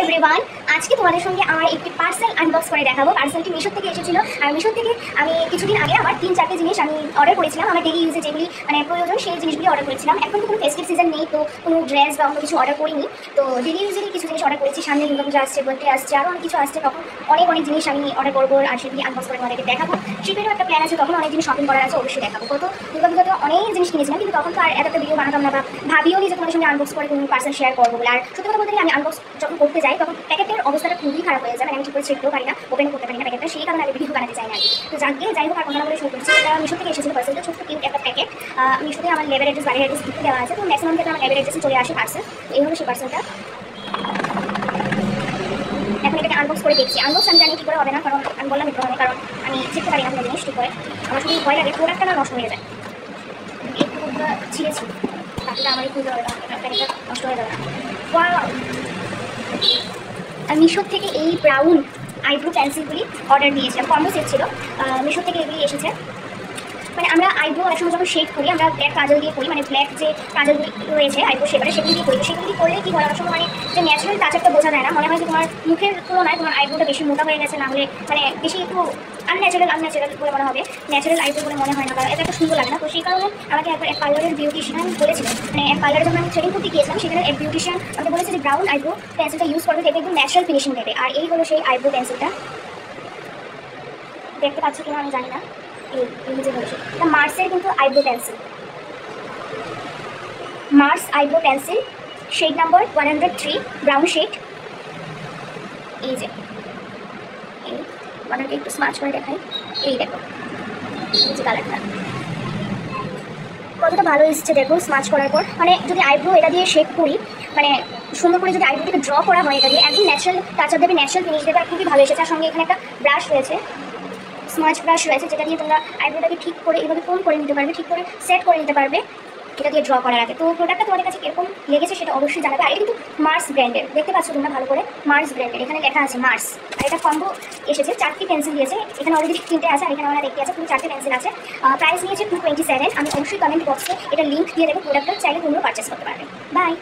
Everyone, আজকে তোমাদের সঙ্গে আমার একটি পার্সেল আনবক্স করে দেখাবো। পার্সেলটি মিশো থেকে এসেছিল, আর মিশো থেকে আমি কিছুদিন আগে আমার 3-4টে জিনিস আমি অর্ডার করেছিলাম। আমার ডেলি ইউজে যেগুলি মানে প্রয়োজন সেই জিনিসগুলি অর্ডার করেছিলাম। এখন তো কোনো ফেস্টিভ সিজন নেই, তো কোনো ড্রেস বা অন্য কিছু অর্ডার করিনি। তো ডেলি ইউজেরই কিছু জিনিস অর্ডার করেছি। সামনে দুর্গাপূজা আসছে, বার্থডে আসছে, আরও অনেক কিছু আসছে। তখন অনেক জিনিস আমি অর্ডার করবো, আর সেগুলি আনবক্স করে তোমাদেরকে দেখাবো। ট্রিপেরও একটা প্ল্যান আছে, তখন অনেক জিনিস শপিং করার আছে, অবশ্যই দেখাবো। তো দুর্গাপূজাতে অনেক জিনিস কিনেছিলাম, কিন্তু তখন তো আর এত একটা ভিডিও বানাতাম না, বা ভাবিও নি যে তোমাদের সঙ্গে আনবক্স করে কোনো পার্সেল শেয়ার করবো বলে। আর সত্যি কথা বলতে গেলে আমি আনবক্স যখন করতে যাই তখন প্যাকেটের অবস্থাটা খুবই খারাপ হয়ে যায়, মানে আমি ঠিক করে ছিটতেও পারি না, ওপেনও করতে পারি না প্যাকেটটা, সেই কারণে আমি ভিডিও বানাতে চাই না। তো যাই হোক, আর কথা বলে শুরু করছি। এটা মিশো থেকে এসেছিল পার্সেলটা, ছোট্ট কিউট একটা প্যাকেট। মিশোতে আমার লেবার অ্যাড্রেস, বাড়ির অ্যাড্রেস লিখে দেওয়া আছে, তো ম্যাক্সিমাম ক্ষেত্রে আমার লেবার অ্যাড্রেসে চলে আসে পার্সেল। তো এই হলো সেই পার্সেলটা। এখন এটাকে আনবক্স করে দেখছি। আনবক্স আমি জানি কী করে হবে না, কারণ আমি বললাম একটু হবে, কারণ আমি শিখতে পারি না কোনো জিনিস ঠিক করে। আমার শুধু ভয় লাগে প্রোডাক্টটা না নষ্ট হয়ে যায়। একটু ছিঁড়েছি, তারপরে আমার একটু প্যাকেটটা নষ্ট হয়ে যাবে। আর মিশো থেকে এই ব্রাউন আইব্রো পেন্সিলগুলি অর্ডার দিয়েছিলাম, কম্বো সেট ছিল। মিশো থেকে এগুলি এসেছে। মানে আমরা আইব্রো অনেক সময় যখন শেড করি, আমরা ব্ল্যাক কাজল দিয়ে করি, মানে ব্ল্যাক যে কাজলগুলি রয়েছে আইব্রো শেডারে সেগুলি দিয়ে করি। তো সেগুলি করলে কী হয়, অনেক সময় মানে যে ন্যাচারাল টাচআপটা বোঝা যায় না, মনে হয় যে তোমার মুখের তুলনায় তোমার আইব্রোটা বেশি মোটা হয়ে গেছে, না হলে মানে বেশি একটু আনন্যাচারাল বলে মনে হবে, ন্যাচারাল আইব্রো বলে মনে হয় না, বা এটা একটা সুন্দর লাগে না। তো সেই কারণে আমাকে একবার এক পার্লারের বিউটিশিয়ান বলেছিল, মানে এক পার্লারে যখন আমি থ্রেডিং করতে গিয়েছিলাম, সেখানে এক বিউটিশিয়ান আমাকে বলেছে যে ব্রাউন আইব্রো পেন্সিলটা ইউজ করবে, দেখবে একদম ন্যাচারাল ফিনিশিং দেবে। আর এই হলো সেই আইব্রো পেন্সিলটা, দেখতে পাচ্ছ কিনা আমি জানি না। এই যে বলেছে এটা মার্সের কিন্তু eyebrow pencil, Mars eyebrow pencil, shade number 103, brown shade. এই যে আপনাকে একটু স্মাচ করে দেখাই, এই দেখো এই যে কালারটা কতটা ভালো এসেছে দেখো স্মাচ করার পর। মানে যদি আইব্রো এটা দিয়ে শেড করি, মানে সুন্দর করে যদি আইব্রোটাকে ড্র করা হয়, এটা দিয়ে একদম ন্যাচারাল টাচ আপ দেবে, ন্যাচারাল ফিনিশ দেবে, আর খুবই ভালো এসেছে। আর সঙ্গে এখানে একটা ব্রাশ রয়েছে, স্মাচ ব্রাশ রয়েছে, যেটা দিয়ে তোমরা আইব্রোটাকে ঠিক করে এইভাবে কোন করে নিতে পারবে, ঠিক করে সেট করে নিতে পারবে এটা দিয়ে ড্র করার আগে। তো প্রোডাক্টটা তোমাদের কাছে কিরকম লেগেছে সেটা অবশ্যই জানাবে। আর এটা কিন্তু মার্স ব্র্যান্ডের, দেখতে পাচ্ছ তোমরা ভালো করে, মার্স ব্র্যান্ডের, এখানে লেখা আছে মার্স। আর এটা কম্বো এসেছে, 4টি পেন্সিল দিয়েছে, এখানে অলরেডি 3টে আছে, আর এখানে আমরা দেখতে আছে পুরো 4টে পেন্সিল আছে। প্রাইস নিয়েছে 227। আমি অবশ্যই কমেন্ট বক্সে এটা লিঙ্ক দিয়ে দেবো, প্রোডাক্টটা চাইলে তোমরা পারচেস করতে পারবে। বাই।